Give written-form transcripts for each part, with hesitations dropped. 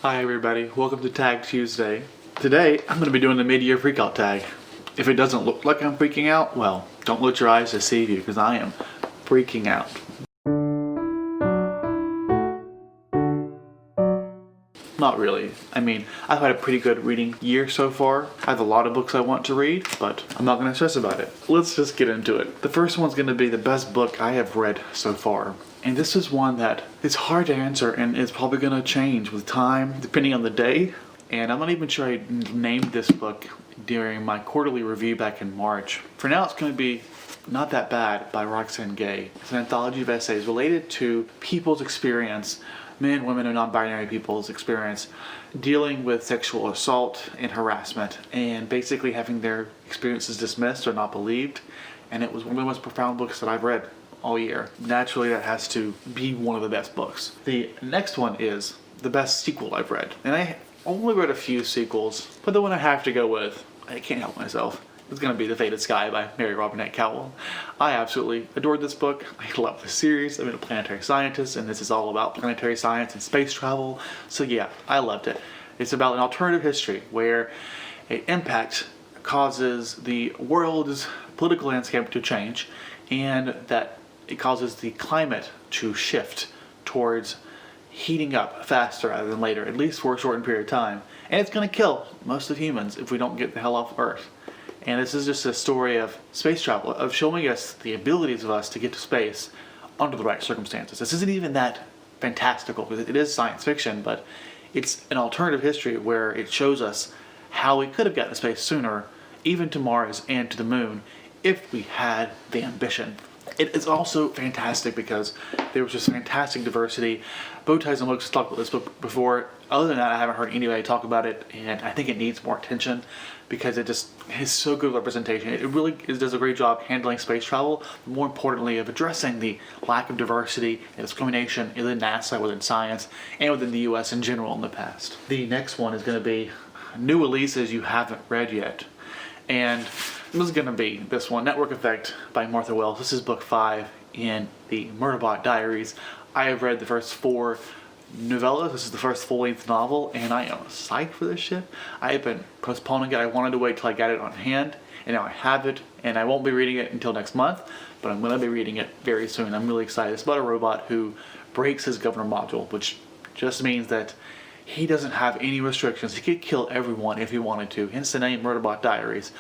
Hi everybody, welcome to Tag Tuesday. Today, I'm going to be doing the mid-year freakout tag. If it doesn't look like I'm freaking out, well, don't let your eyes deceive you, because I am freaking out. Not really. I mean, I've had a pretty good reading year so far. I have a lot of books I want to read, but I'm not going to stress about it. Let's just get into it. The first one's going to be the best book I have read so far. And this is one that is hard to answer and it's probably going to change with time, depending on the day. And I'm not even sure I named this book during my quarterly review back in March. For now, it's going to be Not That Bad by Roxane Gay. It's an anthology of essays related to people's experience, men, women, and non-binary people's experience dealing with sexual assault and harassment and basically having their experiences dismissed or not believed. And it was one of the most profound books that I've read all year. Naturally, that has to be one of the best books. The next one is the best sequel I've read. And I only read a few sequels, but the one I have to go with, I can't help myself, it's going to be The Fated Sky by Mary Robinette Kowal. I absolutely adored this book. I love the series. I'm a planetary scientist, and this is all about planetary science and space travel. So yeah, I loved it. It's about an alternative history where an impact causes the world's political landscape to change, and that it causes the climate to shift towards heating up faster rather than later, at least for a shortened period of time. And it's going to kill most of humans if we don't get the hell off Earth. And this is just a story of space travel, of showing us the abilities of us to get to space under the right circumstances. This isn't even that fantastical, because it is science fiction, but it's an alternative history where it shows us how we could have gotten to space sooner, even to Mars and to the moon, if we had the ambition. It is also fantastic because there was just fantastic diversity. Bowties and Books has talked about this book before. Other than that, I haven't heard anybody talk about it, and I think it needs more attention because it just is so good representation. It really does a great job handling space travel, but more importantly of addressing the lack of diversity and discrimination within NASA, within science, and within the US in general in the past. The next one is going to be new releases you haven't read yet. And this is going to be this one, Network Effect by Martha Wells. This is book 5 in the Murderbot Diaries. I have read the first 4 novellas. This is the first full-length novel, and I am psyched for this shit. I have been postponing it. I wanted to wait till I got it on hand, and now I have it, and I won't be reading it until next month, but I'm going to be reading it very soon. I'm really excited. It's about a robot who breaks his governor module, which just means that he doesn't have any restrictions. He could kill everyone if he wanted to, hence the name Murderbot Diaries.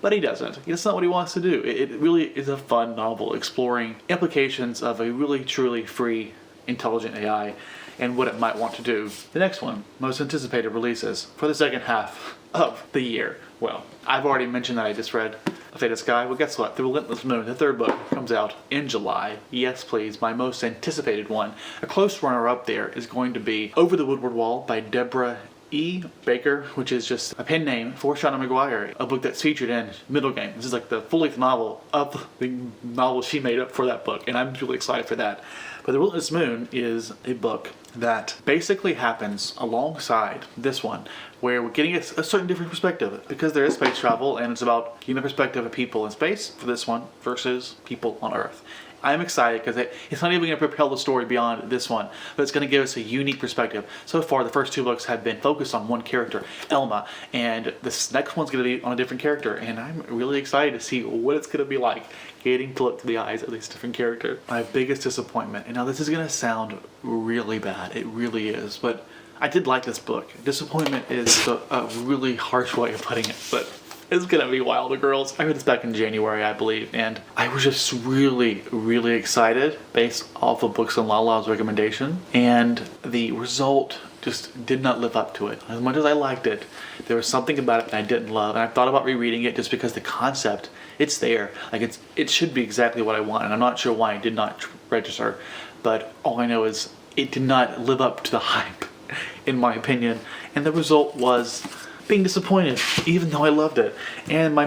But he doesn't. That's not what he wants to do. It really is a fun novel exploring implications of a really truly free, intelligent AI and what it might want to do. The next one, most anticipated releases for the second half of the year. Well, I've already mentioned that I just read The Fated Sky. Well, guess what? The Relentless Moon, the third book, comes out in July. Yes, please, my most anticipated one. A close runner-up there is going to be Over the Woodward Wall by Deborah E. Baker, which is just a pen name for Shauna Maguire, a book that's featured in Middle Game. This is like the full-length novel of the novel she made up for that book, and I'm really excited for that. But The Relentless Moon is a book that basically happens alongside this one, where we're getting a certain different perspective, because there is space travel, and it's about getting the perspective of people in space for this one versus people on Earth. I'm excited because it's not even going to propel the story beyond this one, but it's going to give us a unique perspective. So far, the first 2 books have been focused on one character, Elma, and this next one's going to be on a different character, and I'm really excited to see what it's going to be like getting to look through the eyes of this different character. My biggest disappointment, and now this is going to sound really bad, it really is, but I did like this book. Disappointment is a really harsh way of putting it, but it's gonna be Wilder Girls. I read this back in January, I believe, and I was just really, really excited based off of Books and Lala's recommendation, and the result just did not live up to it. As much as I liked it, there was something about it that I didn't love, and I thought about rereading it just because the concept, it's there. Like, it should be exactly what I want, and I'm not sure why it did not register, but all I know is it did not live up to the hype, in my opinion, and the result was being disappointed, even though I loved it. And my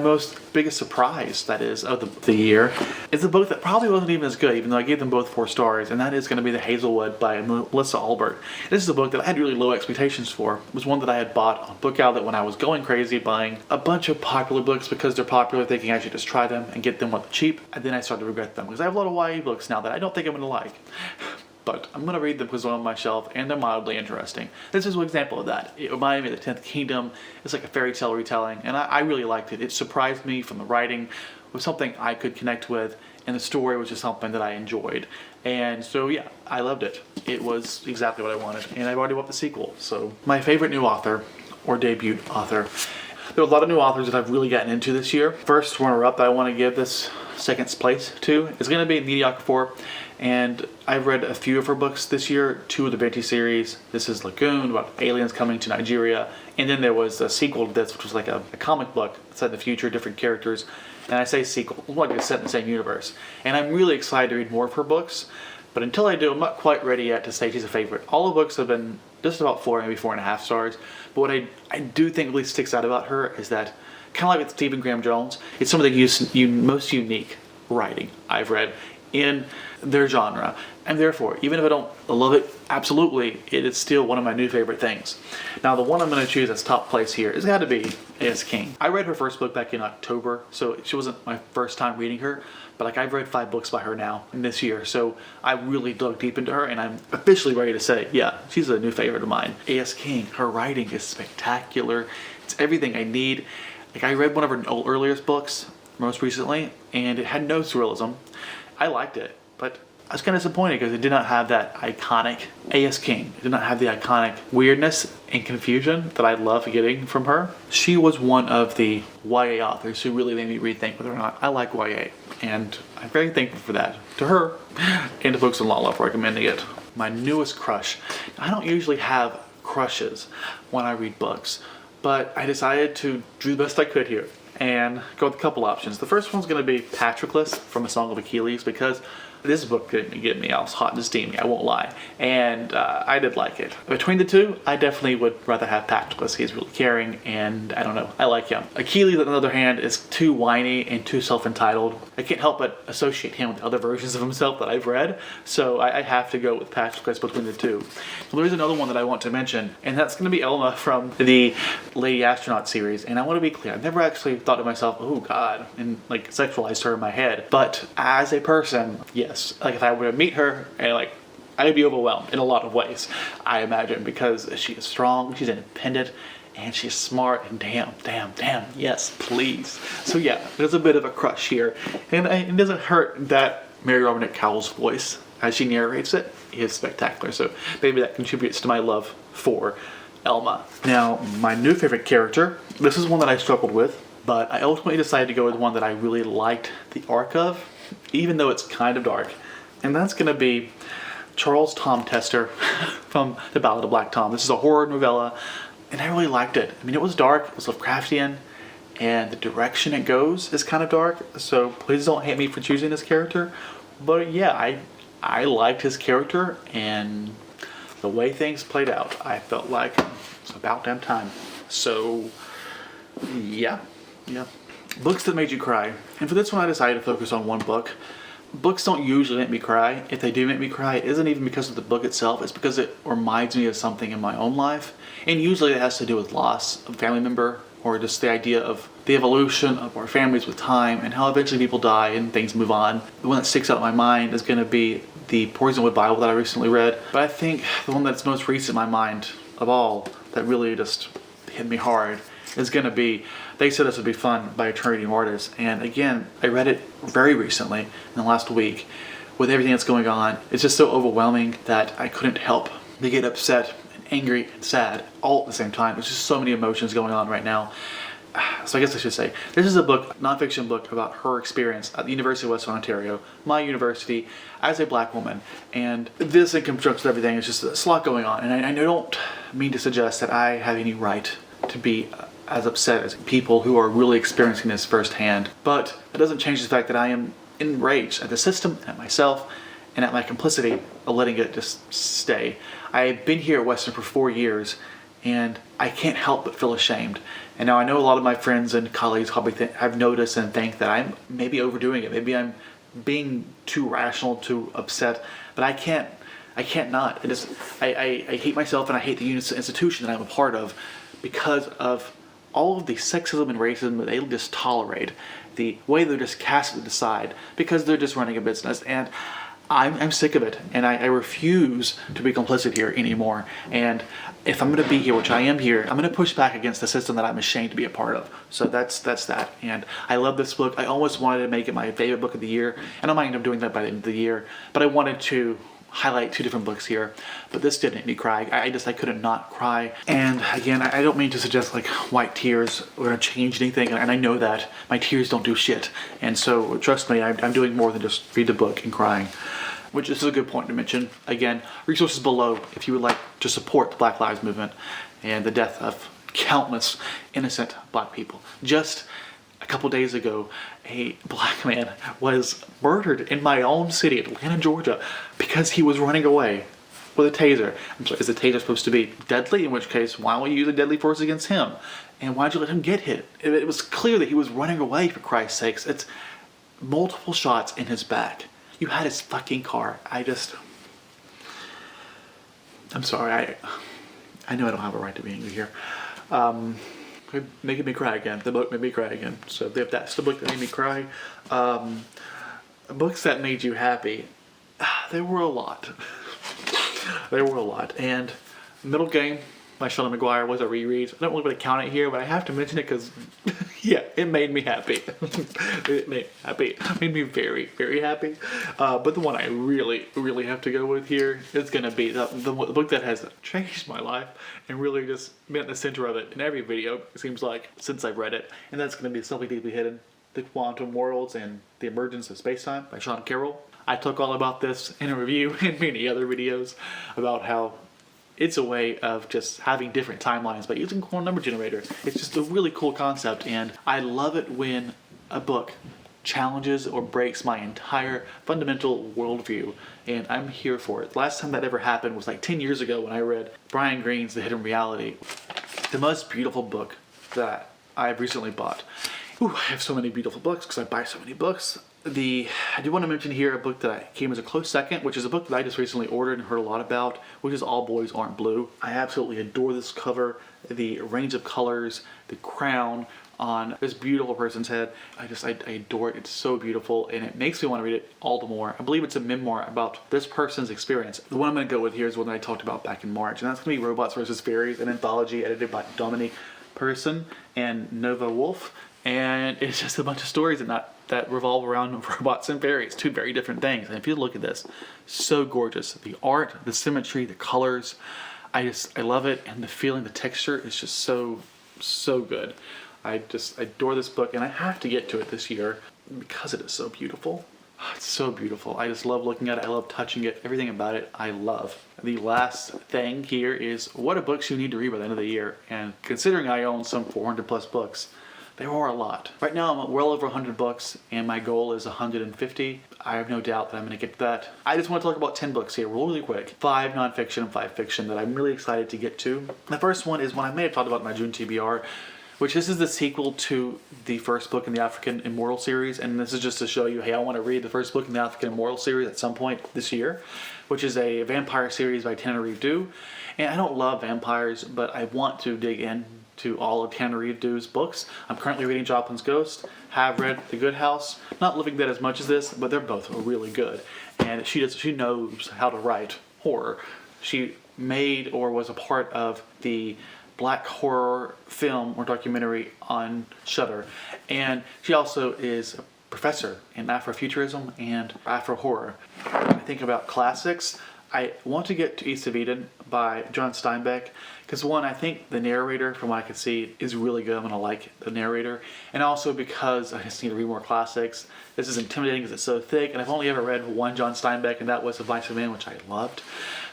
biggest surprise, that is, of the year, is a book that probably wasn't even as good, even though I gave them both 4 stars, and that is going to be The Hazelwood by Melissa Albert. This is a book that I had really low expectations for. It was one that I had bought on Book Outlet when I was going crazy, buying a bunch of popular books because they're popular, thinking I should just try them and get them cheap, and then I started to regret them, because I have a lot of YA books now that I don't think I'm going to like. but I'm going to read them because they're on my shelf and they're mildly interesting. This is one example of that. It reminded me of the 10th Kingdom. It's like a fairy tale retelling, and I really liked it. It surprised me from the writing. It was something I could connect with, and the story was just something that I enjoyed. And so yeah, I loved it. It was exactly what I wanted, and I've already bought the sequel. So my favorite new author, or debut author. There are a lot of new authors that I've really gotten into this year. First runner-up that I want to give this second place to is going to be Mediocre 4. And I've read a few of her books this year, 2 of the Venti series. This is Lagoon, about aliens coming to Nigeria. And then there was a sequel to this, which was like a comic book set in the future, different characters. And I say sequel, like it's set in the same universe. And I'm really excited to read more of her books. But until I do, I'm not quite ready yet to say she's a favorite. All the books have been just about 4, maybe 4.5 stars. But what I do think really sticks out about her is that, kind of like with Stephen Graham Jones, it's some of the most unique writing I've read in their genre. And therefore, even if I don't love it absolutely, it is still one of my new favorite things. Now, the one I'm going to choose as top place here has got to be A.S. King. I read her first book back in October, so she wasn't my first time reading her. But like I've read 5 books by her now in this year, so I really dug deep into her, and I'm officially ready to say, yeah, she's a new favorite of mine. A.S. King, her writing is spectacular. It's everything I need. Like I read one of her earliest books most recently, and it had no surrealism. I liked it, but I was kind of disappointed because it did not have that iconic A.S. King. It did not have the iconic weirdness and confusion that I love getting from her. She was one of the YA authors who really made me rethink whether or not I like YA. And I'm very thankful for that. To her, and to Books and Law for recommending it. My newest crush. I don't usually have crushes when I read books, but I decided to do the best I could here and go with a couple options. The first one's going to be Patroclus from A Song of Achilles, because this book didn't get me. I was hot and steamy, I won't lie. And I did like it. Between the two, I definitely would rather have Patroclus. He's really caring, and I don't know, I like him. Achilles, on the other hand, is too whiny and too self-entitled. I can't help but associate him with other versions of himself that I've read, so I have to go with Patroclus between the two. Well, there's another one that I want to mention, and that's going to be Elma from the Lady Astronaut series. And I want to be clear, I've never actually thought to myself, oh god, and like sexualized her in my head. But as a person, yes. Like if I were to meet her, and like I'd be overwhelmed in a lot of ways, I imagine, because she is strong, she's independent, and she's smart, and damn, yes, please. So yeah, there's a bit of a crush here, and it doesn't hurt that Mary Robinette Kowal's voice, as she narrates it, is spectacular. So maybe that contributes to my love for Elma. Now, my new favorite character, this is one that I struggled with, but I ultimately decided to go with one that I really liked the arc of, even though it's kind of dark, and that's going to be Charles Tom Tester from The Ballad of Black Tom. This is a horror novella, and I really liked it. I mean, it was dark, it was Lovecraftian, and the direction it goes is kind of dark, so please don't hate me for choosing this character. But yeah, I liked his character, and the way things played out, I felt like it's about damn time. So yeah. Books that made you cry. And for this one, I decided to focus on one book. Books don't usually make me cry. If they do make me cry, it isn't even because of the book itself. It's because it reminds me of something in my own life. And usually it has to do with loss of a family member, or just the idea of the evolution of our families with time and how eventually people die and things move on. The one that sticks out in my mind is going to be the Poisonwood Bible that I recently read. But I think the one that's most recent in my mind of all that really just hit me hard is going to be They Said This Would Be Fun by Eternity Martyrs. And again, I read it very recently, in the last week. With everything that's going on, it's just so overwhelming that I couldn't help but get upset and angry and sad all at the same time. There's just so many emotions going on right now. So I guess I should say, this is a book, non-fiction book, about her experience at the University of Western Ontario, my university, as a black woman. And this, in conjunction with everything, is just a lot going on. And I don't mean to suggest that I have any right to be as upset as people who are really experiencing this firsthand. But it doesn't change the fact that I am enraged at the system, at myself, and at my complicity of letting it just stay. I've been here at Western for 4 years, and I can't help but feel ashamed. And now I know a lot of my friends and colleagues probably have noticed and think that I'm maybe overdoing it. Maybe I'm being too rational, too upset, but I can't not. I hate myself, and I hate the institution that I'm a part of, because of all of the sexism and racism that they just tolerate, the way they're just cast to the side because they're just running a business. And I'm sick of it, and I refuse to be complicit here anymore. And if I'm going to be here, which I am here, I'm going to push back against the system that I'm ashamed to be a part of. So that's that. And I love this book. I almost wanted to make it my favorite book of the year, and I might end up doing that by the end of the year. But I wanted to highlight 2 different books here, but this did make me cry. I couldn't not cry. And again, I don't mean to suggest like white tears are gonna change anything, and I know that my tears don't do shit. And so trust me, I'm doing more than just read the book and crying, which is a good point to mention. Again, resources below if you would like to support the Black Lives Movement and the death of countless innocent black people. Just a couple days ago, a black man was murdered in my own city, Atlanta, Georgia, because he was running away with a taser. I'm sorry, is the taser supposed to be deadly? In which case, why won't you use a deadly force against him? And why'd you let him get hit? It was clear that he was running away, for Christ's sakes. It's multiple shots in his back. You had his fucking car. I'm sorry, I know I don't have a right to be angry here. Making me cry again. The book made me cry again. So if that's the book that made me cry, books that made you happy, there were a lot. There were a lot. And Middle Game by Sean McGuire was a reread. I don't really want to count it here, but I have to mention it because, yeah, it made me happy. It made me happy. It made me very, very happy. But the one I really, really have to go with here is going to be the book that has changed my life and really just been at the center of it in every video, it seems like, since I've read it. And that's going to be Something Deeply Hidden, The Quantum Worlds and the Emergence of Spacetime by Sean Carroll. I talk all about this in a review and many other videos about how it's a way of just having different timelines by using quantum number generator. It's just a really cool concept, and I love it when a book challenges or breaks my entire fundamental worldview, and I'm here for it. The last time that ever happened was like 10 years ago when I read Brian Greene's The Hidden Reality. The most beautiful book that I've recently bought. Ooh, I have so many beautiful books because I buy so many books. I do want to mention here a book that came as a close second, which is a book that I just recently ordered and heard a lot about, which is All Boys Aren't Blue. I absolutely adore this cover, the range of colors, the crown on this beautiful person's head. I adore it. It's so beautiful, and it makes me want to read it all the more. I believe it's a memoir about this person's experience. The one I'm going to go with here is one that I talked about back in March, and that's going to be Robots vs. Fairies, an anthology edited by Dominique Person and Nova Wolf. And it's just a bunch of stories that revolve around robots and fairies, 2 very different things. And if you look at this, so gorgeous. The art, the symmetry, the colors, I love it. And the feeling, the texture is just so good. I just adore this book, and I have to get to it this year because it is so beautiful. It's so beautiful. I just love looking at it. I love touching it. Everything about it, I love. The last thing here is what are books you need to read by the end of the year. And considering I own some 400 plus books, there are a lot. Right now I'm at well over 100 books, and my goal is 150. I have no doubt that I'm going to get to that. I just want to talk about 10 books here really quick. 5 nonfiction and 5 fiction that I'm really excited to get to. The first one is one I may have talked about in my June TBR, which this is the sequel to the first book in the African Immortal series, and this is just to show you, hey, I want to read the first book in the African Immortal series at some point this year, which is a vampire series by Tanner Reeve Dew. And I don't love vampires, but I want to dig in to all of Tanner Reeve Dew's books. I'm currently reading Joplin's Ghost, have read The Good House, not loving that as much as this, but they're both really good. And she knows how to write horror. She made or was a part of the black horror film or documentary on Shudder. And she also is a professor in Afrofuturism and Afro horror. When I think about classics, I want to get to East of Eden by John Steinbeck, because one, I think the narrator, from what I can see, is really good. I'm going to like the narrator. And also because I just need to read more classics. This is intimidating because it's so thick, and I've only ever read one John Steinbeck, and that was The Vice of Man, which I loved.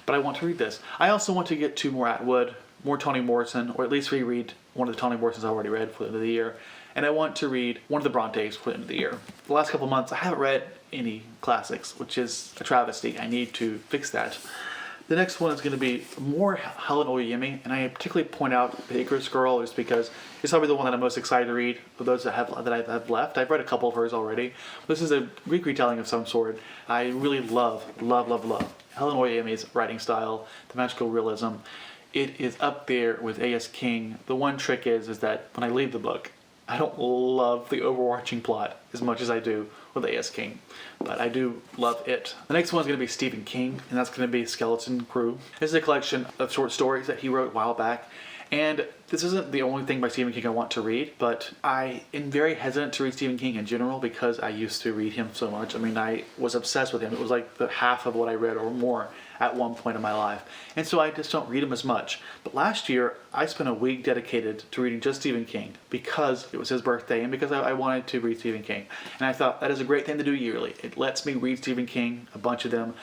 But I want to read this. I also want to get to more Atwood, more Toni Morrison, or at least reread one of the Toni Morrisons I already read for the end of the year. And I want to read one of the Brontes for the end of the year. The last couple months, I haven't read any classics, which is a travesty. I need to fix that. The next one is going to be more Helen Oyeyemi, and I particularly point out The Icarus Girl just because it's probably the one that I'm most excited to read of those that I have left. I've read a couple of hers already. This is a Greek retelling of some sort. I really love Helen Oyeyemi's writing style, the magical realism. It is up there with A.S. King. The one trick is that when I leave the book, I don't love the overarching plot as much as I do with A.S. King. But I do love it. The next one's going to be Stephen King, and that's going to be Skeleton Crew. This is a collection of short stories that he wrote a while back. And this isn't the only thing by Stephen King I want to read, but I am very hesitant to read Stephen King in general because I used to read him so much. I mean, I was obsessed with him. It was like the half of what I read or more at one point in my life. And so I just don't read him as much. But last year, I spent a week dedicated to reading just Stephen King because it was his birthday and because I wanted to read Stephen King. And I thought that is a great thing to do yearly. It lets me read Stephen King, a bunch of them,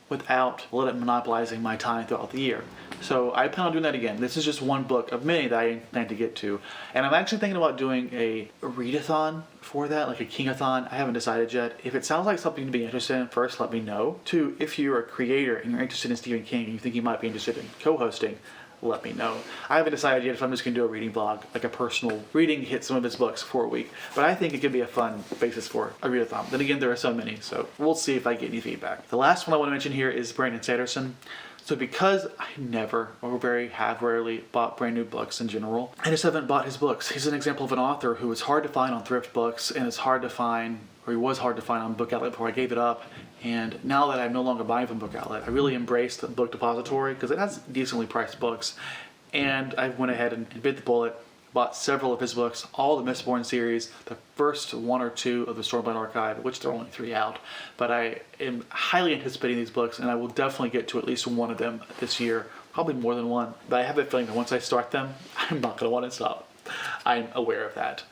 without monopolizing my time throughout the year. So I plan on doing that again. This is just one book of many that I plan to get to. And I'm actually thinking about doing a readathon for that, like a Kingathon. I haven't decided yet. If it sounds like something to be interested in, first let me know. Two, if you're a creator and you're interested in Stephen King and you think you might be interested in co-hosting, let me know. I haven't decided yet if I'm just going to do a reading vlog, like a personal reading, hit some of his books for a week. But I think it could be a fun basis for a readathon. Then again, there are so many, so we'll see if I get any feedback. The last one I want to mention here is Brandon Sanderson. So because I never, or have rarely, bought brand new books in general, I just haven't bought his books. He's an example of an author who is hard to find on thrift books, and it's hard to find, or he was hard to find on Book Outlet before I gave it up. And now that I'm no longer buying from Book Outlet, I really embraced the Book Depository because it has decently priced books. And I went ahead and bit the bullet, bought several of his books, all the Mistborn series, the first one or two of the Stormlight Archive, which there are only 3 out. But I am highly anticipating these books, and I will definitely get to at least one of them this year, probably more than one. But I have a feeling that once I start them, I'm not going to want to stop. I'm aware of that.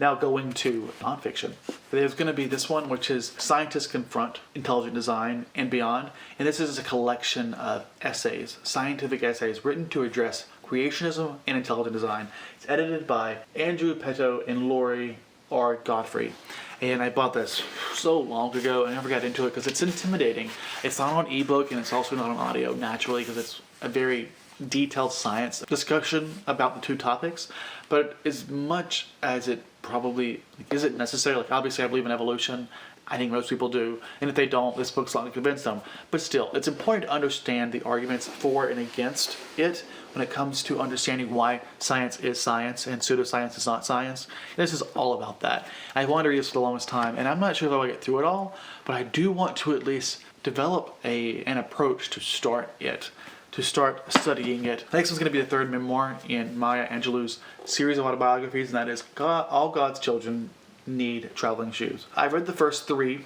Now going to nonfiction. There's going to be this one, which is Scientists Confront Intelligent Design and Beyond. And this is a collection of essays, scientific essays, written to address creationism and intelligent design. It's edited by Andrew Petto and Lori R. Godfrey. And I bought this so long ago and I never got into it because it's intimidating. It's not on ebook and it's also not on audio naturally because it's a very detailed science discussion about the two topics. But as much as it probably isn't necessary, like obviously I believe in evolution, I think most people do, and if they don't, this book's not going to convince them. But still, it's important to understand the arguments for and against it when it comes to understanding why science is science and pseudoscience is not science. And this is all about that. I wanted to read this for the longest time, and I'm not sure if I'll get through it all, but I do want to at least develop an approach to start it, to start studying it. Next one's going to be the third memoir in Maya Angelou's series of autobiographies, and that is All God's Children Need Traveling Shoes. I've read the first 3.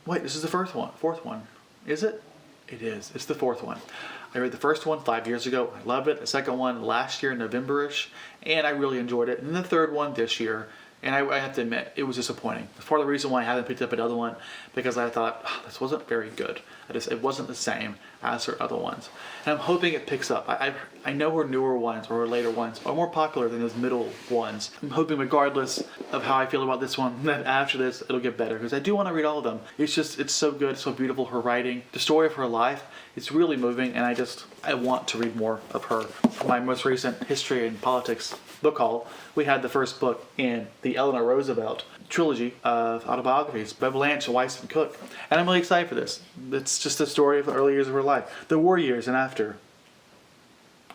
Wait, this is the fourth one. Is it? It is. It's the 4th one. I read the first one 5 years ago. I loved it. The second one last year, November-ish, and I really enjoyed it. And then the third one this year, and I have to admit, it was disappointing. It's part of the reason why I haven't picked up another one, because I thought, this wasn't very good. It wasn't the same as her other ones. And I'm hoping it picks up. I know her newer ones or her later ones are more popular than those middle ones. I'm hoping regardless of how I feel about this one, that after this it'll get better, because I do want to read all of them. It's so good, so beautiful, her writing, the story of her life. It's really moving, and I want to read more of her. My most recent History and Politics book haul, we had the first book in the Eleanor Roosevelt trilogy of autobiographies by Blanche Weiss and Cook. And I'm really excited for this. It's just a story of the early years of her life, the war years and after.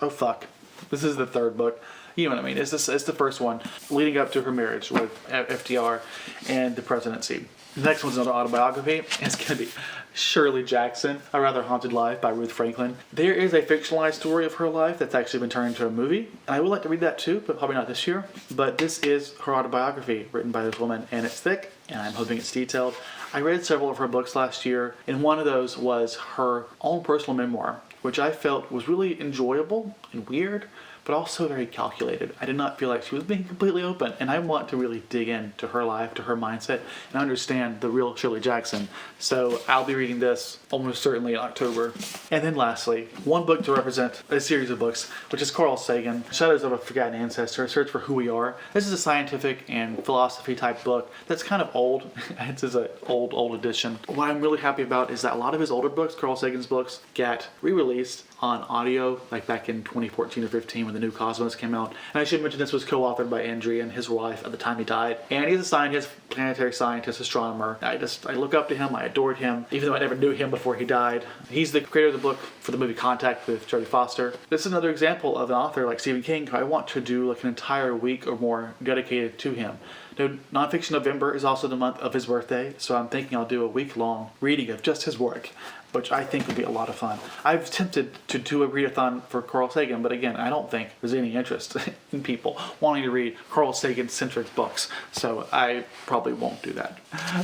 Oh fuck. This is the third book. You know what I mean. It's the first one leading up to her marriage with FDR and the presidency. The next one's another autobiography. It's going to be Shirley Jackson, A Rather Haunted Life by Ruth Franklin. There is a fictionalized story of her life that's actually been turned into a movie. And I would like to read that too, but probably not this year. But this is her autobiography written by this woman, and it's thick, and I'm hoping it's detailed. I read several of her books last year, and one of those was her own personal memoir, which I felt was really enjoyable and weird, but also very calculated. I did not feel like she was being completely open, and I want to really dig into her life, to her mindset, and understand the real Shirley Jackson. So I'll be reading this almost certainly in October. And then lastly, one book to represent a series of books, which is Carl Sagan, Shadows of a Forgotten Ancestor, A Search for Who We Are. This is a scientific and philosophy type book that's kind of old. It's an old edition. What I'm really happy about is that a lot of his older books, Carl Sagan's books, get re-released on audio, like back in 2014 or 15 when the new Cosmos came out. And I should mention this was co-authored by Andrea and his wife at the time he died. And he's a scientist, planetary scientist, astronomer. I look up to him, I adored him, even though I never knew him before he died. He's the creator of the book for the movie Contact with Jodie Foster. This is another example of an author like Stephen King who I want to do like an entire week or more dedicated to him. Now, Nonfiction November is also the month of his birthday, so I'm thinking I'll do a week-long reading of just his work, which I think would be a lot of fun. I've attempted to do a readathon for Carl Sagan, but again, I don't think there's any interest in people wanting to read Carl Sagan-centric books, so I probably won't do that.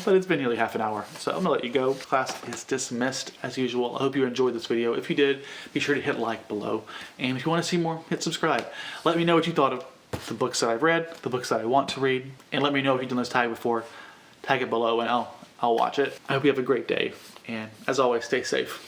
But it's been nearly half an hour, so I'm gonna let you go. Class is dismissed as usual. I hope you enjoyed this video. If you did, be sure to hit like below, and if you want to see more, hit subscribe. Let me know what you thought of the books that I've read, the books that I want to read, and let me know if you've done this tag before. Tag it below and I'll watch it. I hope you have a great day, and as always, stay safe.